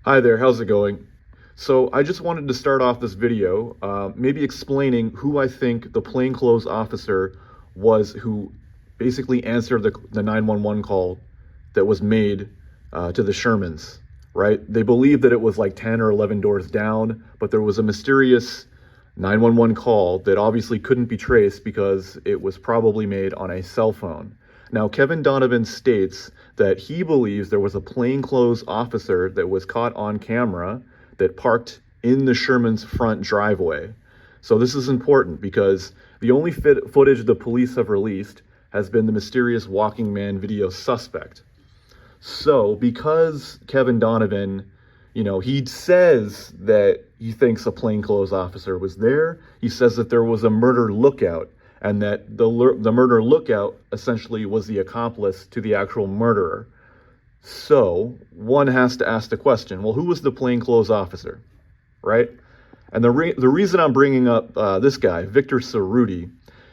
Hi there, how's it going? So I just wanted to start off this video, maybe explaining who I think the plainclothes officer was who basically answered the 911 call that was made to the Shermans, right? They believe that it was like 10 or 11 doors down, but there was a mysterious 911 call that obviously couldn't be traced because it was probably made on a cell phone. Now, Kevin Donovan states that he believes there was a plainclothes officer that was caught on camera that parked in the Sherman's front driveway. So this is important because the only footage the police have released has been the mysterious walking man video suspect. So because Kevin Donovan, he says that he thinks a plainclothes officer was there. He says that there was a murder lookout and that the murder lookout essentially was the accomplice to the actual murderer. So one has to ask the question, well, who was the plainclothes officer, right? And the reason I'm bringing up this guy, Viktor Sarudi,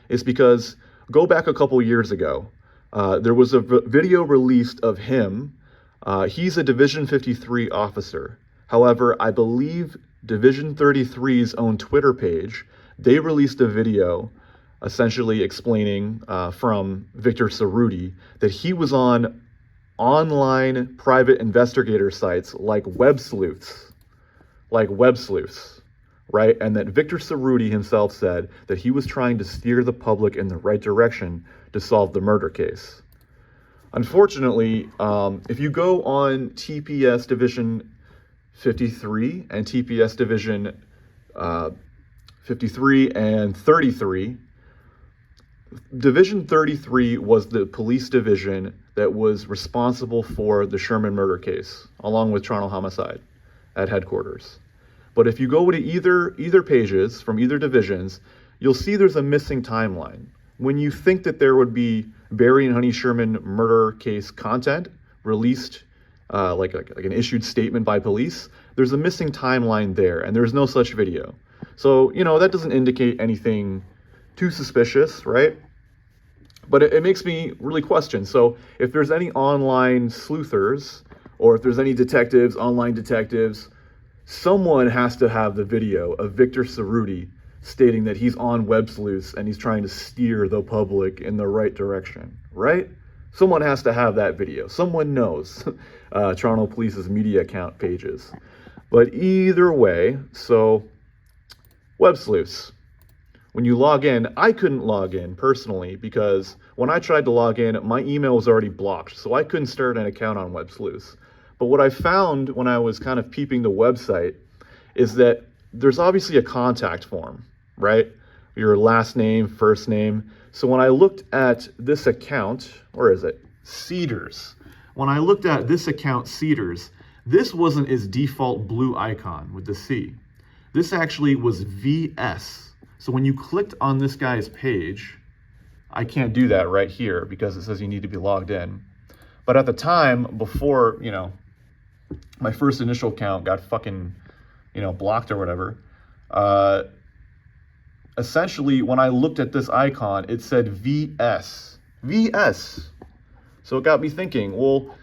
is because go back a couple years ago, there was a video released of him. He's a Division 53 officer. However, I believe Division 33's own Twitter page, they released a video essentially explaining from Viktor Sarudi that he was on online private investigator sites like web sleuths, right? And that Viktor Sarudi himself said that he was trying to steer the public in the right direction to solve the murder case. Unfortunately, if you go on TPS Division 53 and TPS Division 53 and 33, Division 33 was the police division that was responsible for the Sherman murder case, along with Toronto homicide at headquarters. But if you go to either pages from either divisions, you'll see there's a missing timeline. When you think that there would be Barry and Honey Sherman murder case content released, like an issued statement by police, there's a missing timeline there, and there's no such video. So, that doesn't indicate anything too suspicious, right? But it makes me really question. So if there's any online sleuthers, or if there's any detectives, online detectives, someone has to have the video of Viktor Sarudi stating that he's on web sleuths and he's trying to steer the public in the right direction, right? Someone has to have that video. Someone knows Toronto Police's media account pages. But either way, so web sleuths. When you log in, I couldn't log in personally because when I tried to log in, my email was already blocked, so I couldn't start an account on Web Sleuth. But what I found when I was kind of peeping the website is that there's obviously a contact form, right? Your last name, first name. So when I looked at this account, where is it? Cedars. When I looked at this account, Cedars, this wasn't his default blue icon with the C. This actually was VS. So when you clicked on this guy's page, I can't do that right here because it says you need to be logged in. But at the time, before, my first initial account got fucking, blocked or whatever, essentially when I looked at this icon, it said VS. VS. So it got me thinking, well,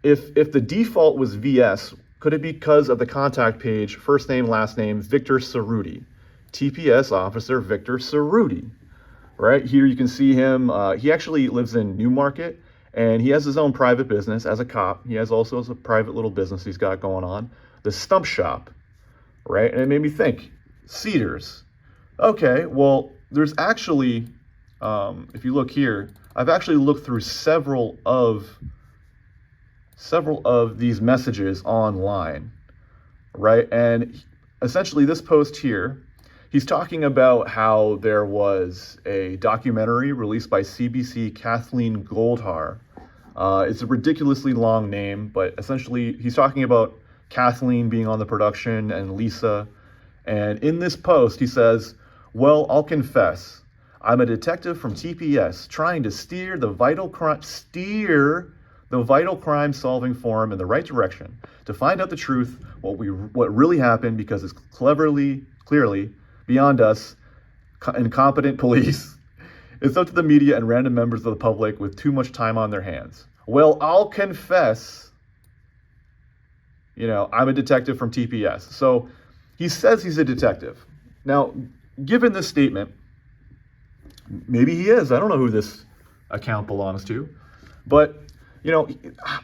if the default was VS, could it be because of the contact page, first name, last name, Viktor Sarudi? TPS officer Viktor Sarudi, right? Here you can see him. He actually lives in Newmarket, and he has his own private business as a cop. He has also a private little business he's got going on, the Stump Shop, right? And it made me think, Cedars. Okay, well, there's actually, if you look here, I've actually looked through several of these messages online, right? And essentially this post here, he's talking about how there was a documentary released by CBC Kathleen Goldhar. It's a ridiculously long name, but essentially he's talking about Kathleen being on the production and Lisa. And in this post, he says, well, I'll confess, I'm a detective from TPS trying to steer the vital crime solving forum in the right direction to find out the truth, what really happened, because it's clearly beyond us, incompetent police. It's up to the media and random members of the public with too much time on their hands. Well, I'll confess, I'm a detective from TPS. So he says he's a detective. Now, given this statement, maybe he is. I don't know who this account belongs to. But,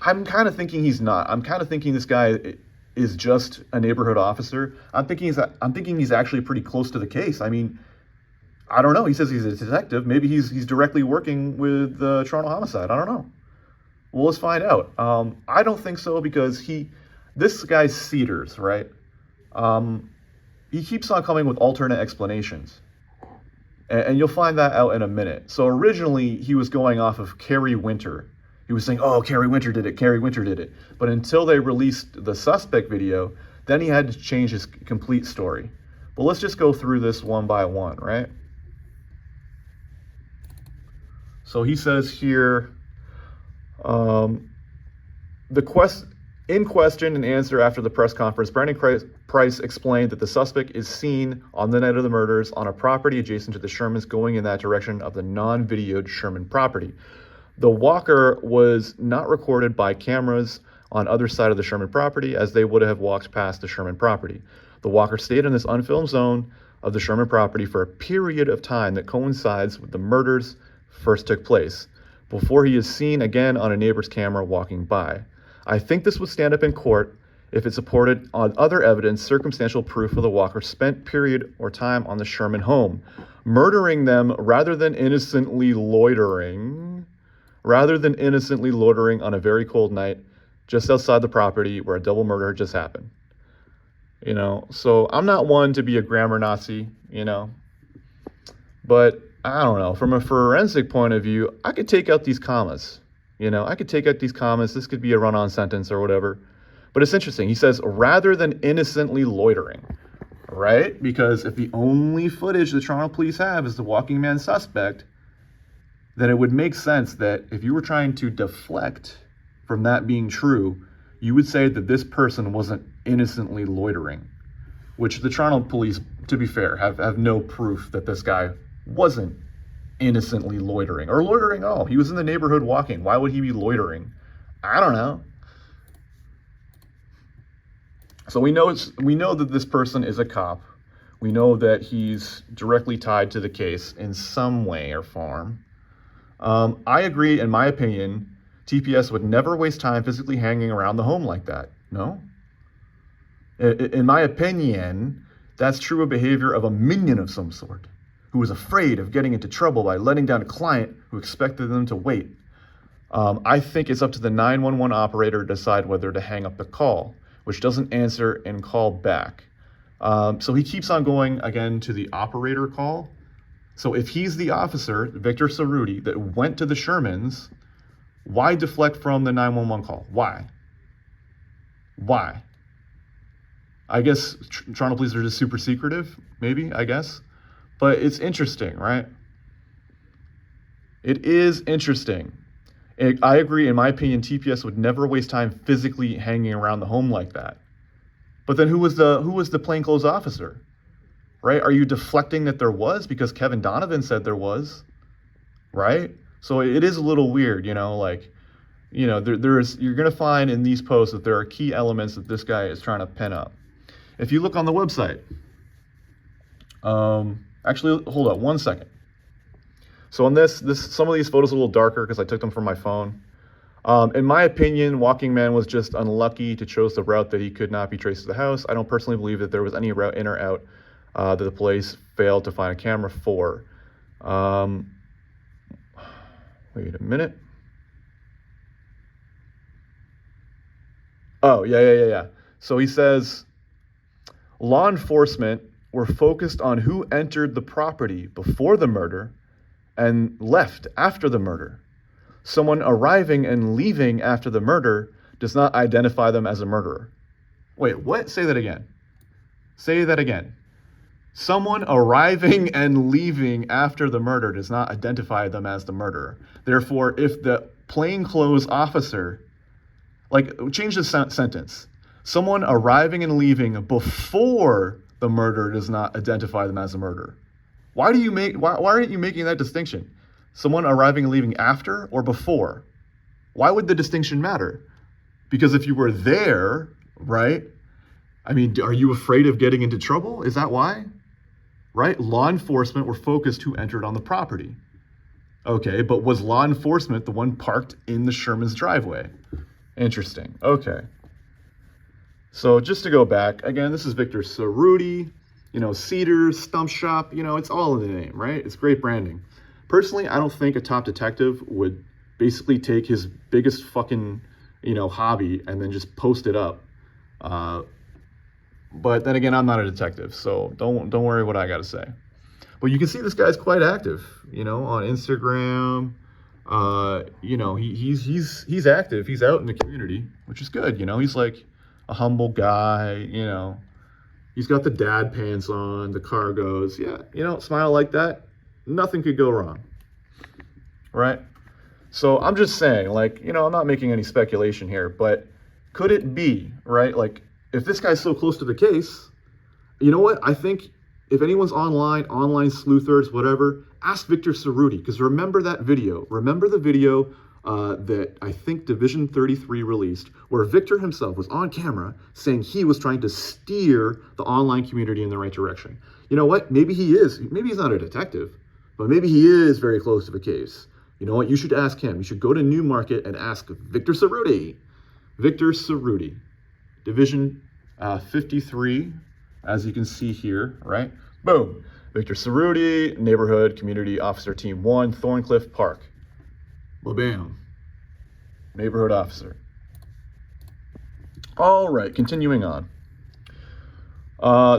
I'm kind of thinking he's not. I'm kind of thinking this guy is just a neighborhood officer. I'm thinking he's actually pretty close to the case. I mean, I don't know. He says he's a detective. Maybe he's directly working with Toronto Homicide. I don't know. Well, let's find out. I don't think so because this guy's Cedars, right? He keeps on coming with alternate explanations. And you'll find that out in a minute. So originally, he was going off of Carrie Winter. He was saying, oh, Carrie Winter did it, Carrie Winter did it. But until they released the suspect video, then he had to change his complete story. But let's just go through this one by one, right? So he says here, in question and answer after the press conference, Brandon Price explained that the suspect is seen on the night of the murders on a property adjacent to the Shermans going in that direction of the non-videoed Sherman property. The walker was not recorded by cameras on other side of the Sherman property as they would have walked past the Sherman property. The walker stayed in this unfilmed zone of the Sherman property for a period of time that coincides with the murders first took place, before he is seen again on a neighbor's camera walking by. I think this would stand up in court if it supported on other evidence circumstantial proof of the walker's spent period or time on the Sherman home, murdering them rather than innocently loitering on a very cold night just outside the property where a double murder had just happened. So I'm not one to be a grammar Nazi, but I don't know. From a forensic point of view, I could take out these commas. This could be a run-on sentence or whatever. But it's interesting. He says, rather than innocently loitering, right? Because if the only footage the Toronto police have is the walking man suspect, then it would make sense that if you were trying to deflect from that being true, you would say that this person wasn't innocently loitering, which the Toronto police, to be fair, have no proof that this guy wasn't innocently loitering or loitering at all. He was in the neighborhood walking. Why would he be loitering? I don't know. So we know that this person is a cop. We know that he's directly tied to the case in some way or form. I agree, in my opinion, TPS would never waste time physically hanging around the home like that. No? In my opinion, that's true behavior of a minion of some sort, who was afraid of getting into trouble by letting down a client who expected them to wait. I think it's up to the 911 operator to decide whether to hang up the call, which doesn't answer and call back. So he keeps on going again to the operator call. So if he's the officer, Viktor Sarudi, that went to the Shermans, why deflect from the 911 call? Why? I guess Toronto police are just super secretive, maybe, I guess. But it's interesting, right? It is interesting. I agree, in my opinion, TPS would never waste time physically hanging around the home like that. But then who was the plainclothes officer? Right? Are you deflecting that there was? Because Kevin Donovan said there was, right? So it is a little weird, you're going to find in these posts that there are key elements that this guy is trying to pin up. If you look on the website, actually, hold on 1 second. So on this, some of these photos are a little darker because I took them from my phone. In my opinion, Walking Man was just unlucky to choose the route that he could not be traced to the house. I don't personally believe that there was any route in or out that the police failed to find a camera for. Wait a minute. Oh, yeah. So he says, law enforcement were focused on who entered the property before the murder and left after the murder. Someone arriving and leaving after the murder does not identify them as a murderer. Wait, what? Say that again. Someone arriving and leaving after the murder does not identify them as the murderer. Therefore, if the plainclothes officer, change the sentence. Someone arriving and leaving before the murder does not identify them as a murderer. Why aren't you making that distinction? Someone arriving and leaving after or before? Why would the distinction matter? Because if you were there right? I mean, are you afraid of getting into trouble? Is that why? Right? Law enforcement were focused who entered on the property. Okay, but was law enforcement the one parked in the Sherman's driveway? Interesting. Okay. So just to go back, again, this is Viktor Sarudi, Cedars, Stump Shop, it's all in the name, right? It's great branding. Personally, I don't think a top detective would basically take his biggest fucking, hobby and then just post it up. But then again, I'm not a detective, so don't worry what I got to say. But you can see this guy's quite active, on Instagram. He's active. He's out in the community, which is good. He's like a humble guy. He's got the dad pants on, the cargos. Yeah, smile like that. Nothing could go wrong, right? So I'm just saying, I'm not making any speculation here, but could it be, right? Like, if this guy's so close to the case, you know what? I think if anyone's online sleuthers, whatever, ask Viktor Sarudi, because remember that video. Remember the video that I think Division 33 released, where Viktor himself was on camera saying he was trying to steer the online community in the right direction. You know what? Maybe he is. Maybe he's not a detective, but maybe he is very close to the case. You know what? You should ask him. You should go to Newmarket and ask Viktor Sarudi. Viktor Sarudi, Division 53, as you can see here, right? Boom. Viktor Sarudi, Neighborhood Community Officer Team 1, Thorncliffe Park. Bam. Neighborhood officer. All right, continuing on.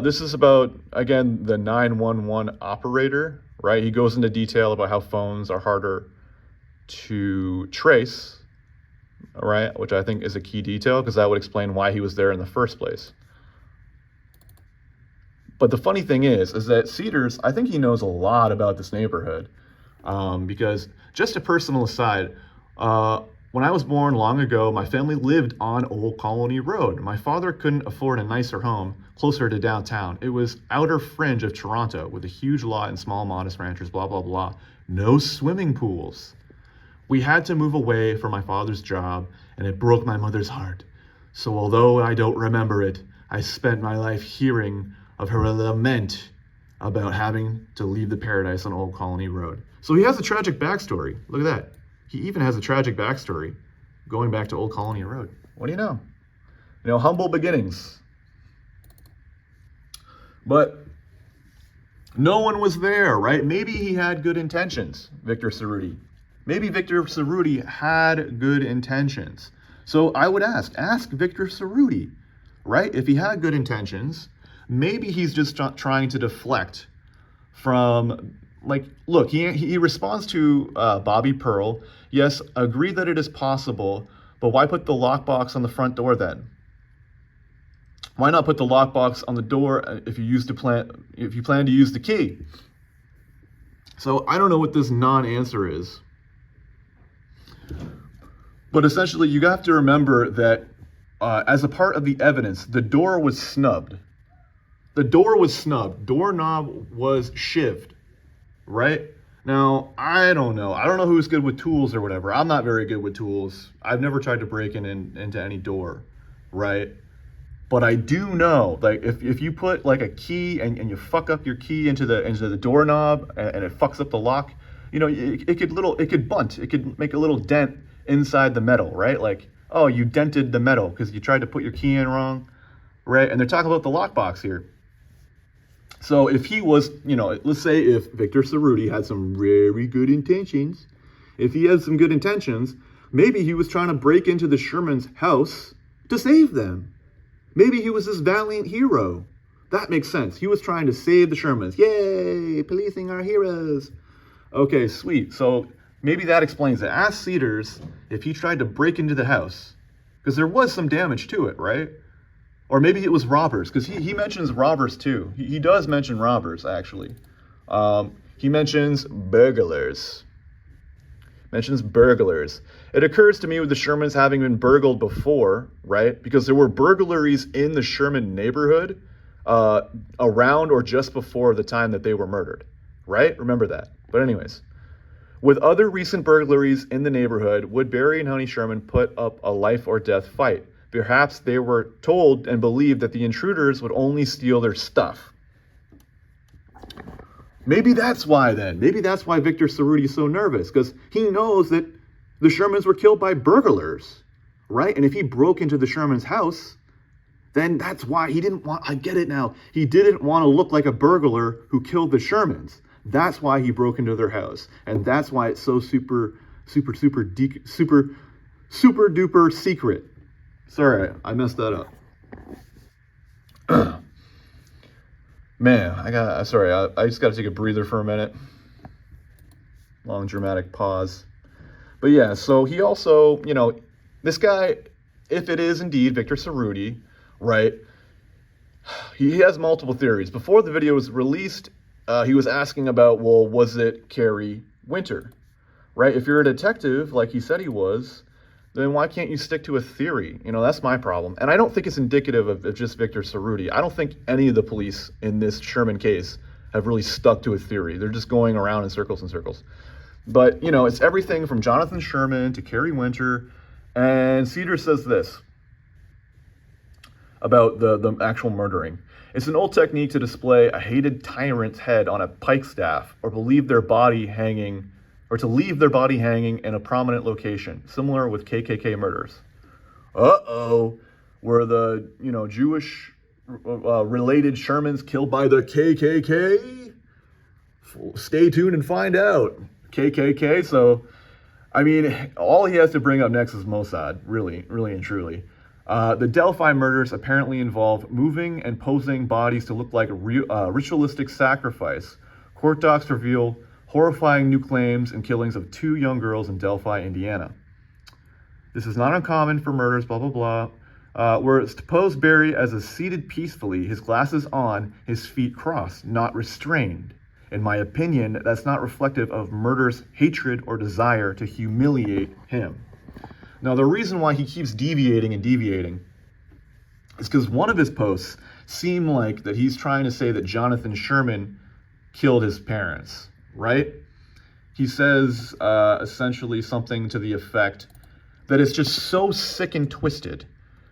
This is about, again, the 911 operator, right? He goes into detail about how phones are harder to trace, right? Which I think is a key detail, because that would explain why he was there in the first place. But the funny thing is that Cedars, I think he knows a lot about this neighborhood, because just a personal aside, when I was born long ago, my family lived on Old Colony Road. My father couldn't afford a nicer home closer to downtown. It was outer fringe of Toronto with a huge lot and small modest ranchers, blah, blah, blah. No swimming pools. We had to move away from my father's job, and it broke my mother's heart. So although I don't remember it, I spent my life hearing of her lament about having to leave the paradise on Old Colony Road. So he has a tragic backstory. Look at that. He even has a tragic backstory going back to Old Colony Road. What do you know? Humble beginnings. But no one was there, right? Maybe he had good intentions, Viktor Sarudi. Maybe Viktor Sarudi had good intentions. So I would ask Viktor Sarudi, right? If he had good intentions, maybe he's just trying to deflect from, look, he responds to Bobby Pearl. Yes, agree that it is possible, but why put the lockbox on the front door then? Why not put the lockbox on the door if you plan to use the key? So I don't know what this non-answer is. But essentially, you have to remember that as a part of the evidence, the door was snubbed. The door was snubbed. Doorknob was shivved, right? Now, I don't know. I don't know who's good with tools or whatever. I'm not very good with tools. I've never tried to break into any door, right? But I do know, if you put a key and you fuck up your key into the doorknob and it fucks up the lock, it could bunt. It could make a little dent inside the metal, right? Oh, you dented the metal because you tried to put your key in wrong, right? And they're talking about the lockbox here. So if he was, let's say if Viktor Sarudi had some very good intentions, if he had some good intentions, maybe he was trying to break into the Sherman's house to save them. Maybe he was this valiant hero. That makes sense. He was trying to save the Shermans. Yay, policing our heroes. Okay, sweet. So maybe that explains it. Ask Cedars if he tried to break into the house, because there was some damage to it, right? Or maybe it was robbers, because he mentions robbers too. He does mention robbers, actually. He mentions burglars. It occurs to me with the Shermans having been burgled before, right? Because there were burglaries in the Sherman neighborhood around or just before the time that they were murdered, right? Remember that. But anyways, with other recent burglaries in the neighborhood, would Barry and Honey Sherman put up a life or death fight? Perhaps they were told and believed that the intruders would only steal their stuff. Maybe that's why then. Maybe that's why Viktor Sarudi is so nervous, because he knows that the Shermans were killed by burglars, right? And if he broke into the Shermans' house, then that's why he didn't want, I get it now. He didn't want to look like a burglar who killed the Shermans. That's why he broke into their house. And that's why it's so super duper secret. Sorry, I messed that up. Man, I just got to take a breather for a minute. Long dramatic pause. But yeah, so he also, this guy, if it is indeed Viktor Sarudi, right, he has multiple theories. Before the video was released, he was asking about, well, was it Carrie Winter, right? If you're a detective, like he said he was, then why can't you stick to a theory? That's my problem. And I don't think it's indicative of just Viktor Sarudi. I don't think any of the police in this Sherman case have really stuck to a theory. They're just going around in circles and circles. But, it's everything from Jonathan Sherman to Carrie Winter. And Cedar says this about the actual murdering. It's an old technique to display a hated tyrant's head on a pike staff or to leave their body hanging in a prominent location, similar with KKK murders. Were the, Jewish related Shermans killed by the KKK? Stay tuned and find out. KKK, so, all he has to bring up next is Mossad, really, really and truly. The Delphi murders apparently involve moving and posing bodies to look like a ritualistic sacrifice. Court docs reveal horrifying new claims and killings of 2 young girls in Delphi, Indiana. This is not uncommon for murders, blah, blah, blah. Where it's to pose Barry as is seated peacefully, his glasses on, his feet crossed, not restrained. In my opinion, that's not reflective of murder's hatred or desire to humiliate him. Now, the reason why he keeps deviating is because one of his posts seemed like that he's trying to say that Jonathan Sherman killed his parents, right? He says essentially something to the effect that it's just so sick and twisted.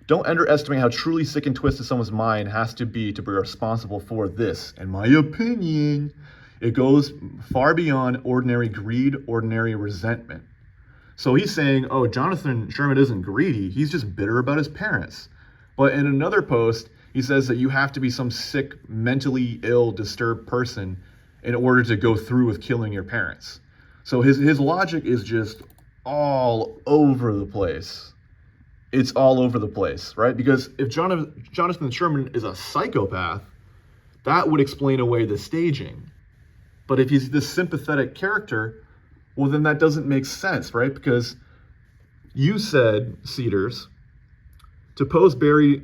Don't underestimate how truly sick and twisted someone's mind has to be responsible for this. In my opinion, it goes far beyond ordinary greed, ordinary resentment. So he's saying, oh, Jonathan Sherman isn't greedy. He's just bitter about his parents. But in another post, he says that you have to be some sick, mentally ill, disturbed person in order to go through with killing your parents. So his logic is just all over the place. It's all over the place, right? Because if Jonathan Sherman is a psychopath, that would explain away the staging. But if he's this sympathetic character, well, then that doesn't make sense, right? Because you said, Cedars, to pose Barry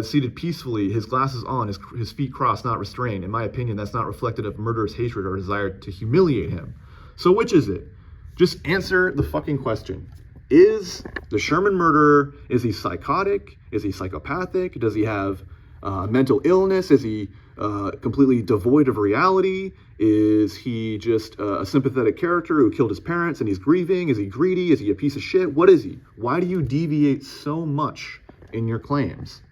seated peacefully, his glasses on, his feet crossed, not restrained. In my opinion, that's not reflective of murderous hatred or desire to humiliate him. So which is it? Just answer the fucking question. Is the Sherman murderer, is he psychotic? Is he psychopathic? Does he have mental illness? Is he completely devoid of reality? Is he just a sympathetic character who killed his parents and he's grieving? Is he greedy? Is he a piece of shit? What is he? Why do you deviate so much in your claims?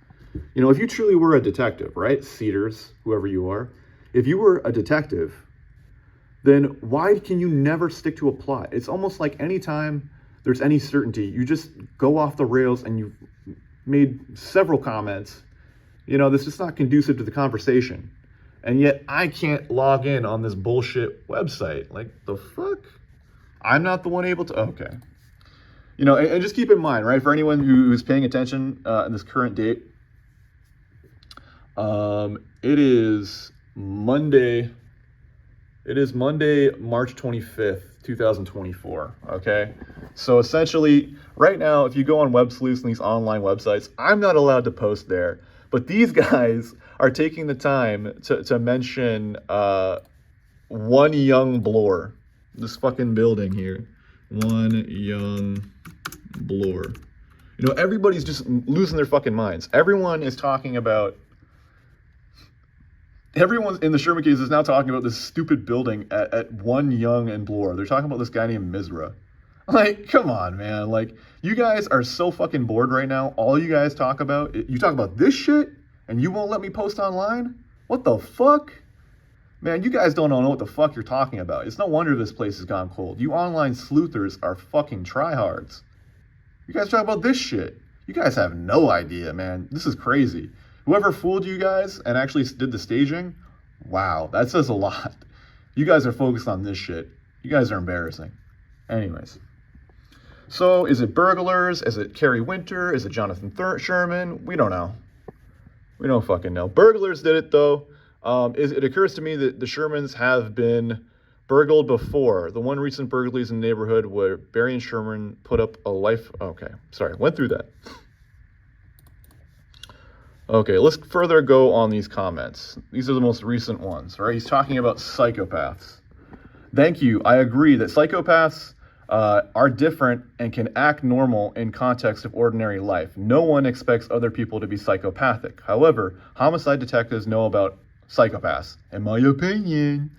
If you truly were a detective, right? Cedars, whoever you are, if you were a detective, then why can you never stick to a plot? It's almost like anytime there's any certainty, you just go off the rails and you've made several comments. This is not conducive to the conversation. And yet I can't log in on this bullshit website. Like, the fuck? I'm not the one able to, okay. And just keep in mind, right, for anyone who's paying attention in this current date, it is Monday, March 25th, 2024, okay? So essentially, right now, if you go on Web Sleuths and these online websites, I'm not allowed to post there. But these guys are taking the time to mention One Young Bloor. This fucking building here. One Young Bloor. Everybody's just losing their fucking minds. Everyone in the Sherman case is now talking about this stupid building at One Young and Bloor. They're talking about this guy named Mizra. Like, come on, man. Like, you guys are so fucking bored right now. All you guys talk about, you talk about this shit, and you won't let me post online? What the fuck? Man, you guys don't know what the fuck you're talking about. It's no wonder this place has gone cold. You online sleuthers are fucking tryhards. You guys talk about this shit. You guys have no idea, man. This is crazy. Whoever fooled you guys and actually did the staging, wow, that says a lot. You guys are focused on this shit. You guys are embarrassing. Anyways. So, is it burglars? Is it Kerry Winter? Is it Jonathan Sherman? We don't know. We don't fucking know. Burglars did it, though. It occurs to me that the Shermans have been burgled before. The one recent burglaries in the neighborhood where Barry and Sherman put up a life... Okay, sorry, went through that. Okay, let's further go on these comments. These are the most recent ones, right? He's talking about psychopaths. Thank you. I agree that psychopaths are different and can act normal in context of ordinary life. No one expects other people to be psychopathic. However, homicide detectives know about psychopaths. In my opinion,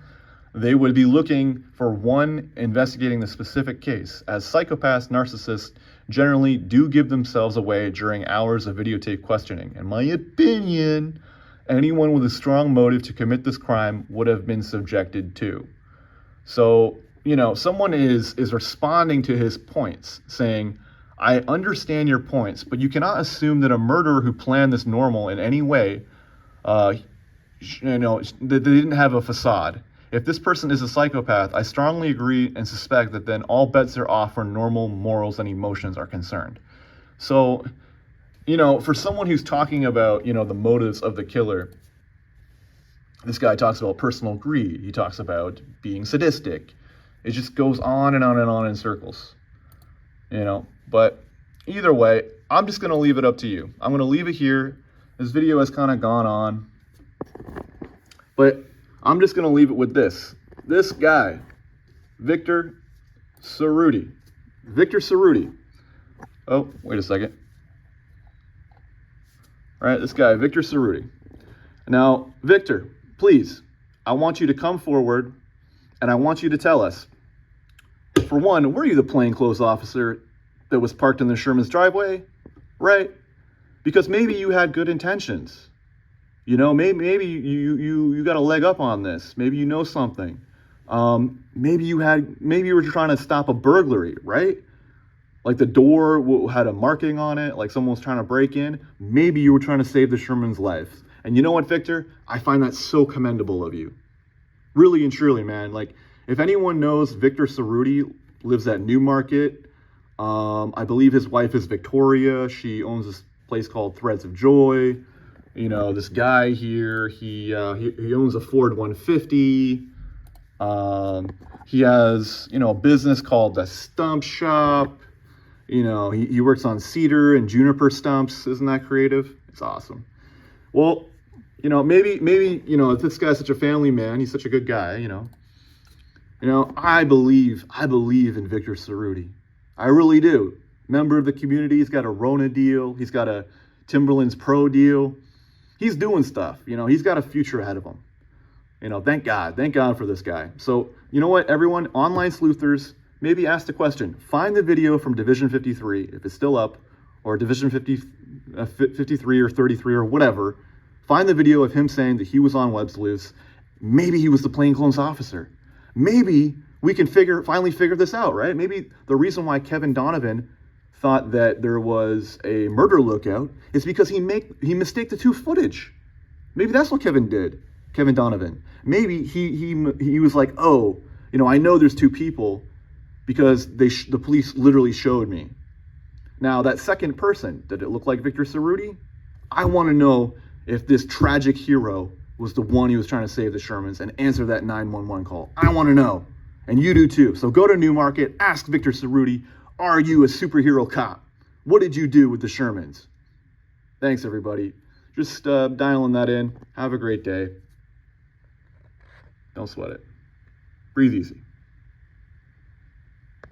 they would be looking for one investigating the specific case, as psychopaths, narcissists generally do give themselves away during hours of videotape questioning. In my opinion, anyone with a strong motive to commit this crime would have been subjected to. So, you know, someone is responding to his points, saying, I understand your points, but you cannot assume that a murderer who planned this normal in any way, that they didn't have a facade. If this person is a psychopath, I strongly agree and suspect that then all bets are off where normal morals and emotions are concerned. So, you know, for someone who's talking about, you know, the motives of the killer, this guy talks about personal greed. He talks about being sadistic. It just goes on and on and on in circles, you know. But either way, I'm just going to leave it up to you. I'm going to leave it here. This video has kind of gone on. But I'm just going to leave it with this. This guy, Viktor Sarudi. Viktor Sarudi. Oh, wait a second. All right, this guy, Viktor Sarudi. Now, Viktor, please, I want you to come forward and I want you to tell us, for one, were you the plainclothes officer that was parked in the Sherman's driveway? Right? Because maybe you had good intentions. You know, maybe you got a leg up on this. Maybe you know something. Maybe you were trying to stop a burglary, right? Like the door had a marking on it, like someone was trying to break in. Maybe you were trying to save the Sherman's life. And you know what, Viktor? I find that so commendable of you. Really and truly, man. Like, if anyone knows, Viktor Sarudi lives at Newmarket. I believe his wife is Victoria. She owns this place called Threads of Joy. You know, this guy here, he owns a Ford 150. He has, you know, a business called the Stump Shop. You know, he works on cedar and juniper stumps. Isn't that creative? It's awesome. Well, you know, maybe, you know, if this guy's such a family man, he's such a good guy, you know, I believe in Viktor Sarudi. I really do. Member of the community. He's got a Rona deal. He's got a Timberlands Pro deal. He's doing stuff, you know, he's got a future ahead of him. You know, thank God for this guy. So, you know what, everyone, online sleuthers, maybe ask the question, find the video from Division 53, if it's still up, or Division 53 or 33 or whatever. Find the video of him saying that he was on Web Sleuths. Maybe he was the plainclothes officer. Maybe we can finally figure this out, right? Maybe the reason why Kevin Donovan thought that there was a murder lookout is because he mistaked the two footage. Maybe that's what Kevin Donovan. Maybe he was like, oh, you know, I know there's two people because the police literally showed me. Now, that second person, did it look like Viktor Sarudi? I want to know if this tragic hero was the one he was trying to save the Shermans and answer that 911 call. I want to know. And you do too. So go to Newmarket, ask Viktor Sarudi, are you a superhero cop? What did you do with the Shermans? Thanks, everybody. Just dialing that in. Have a great day. Don't sweat it. Breathe easy.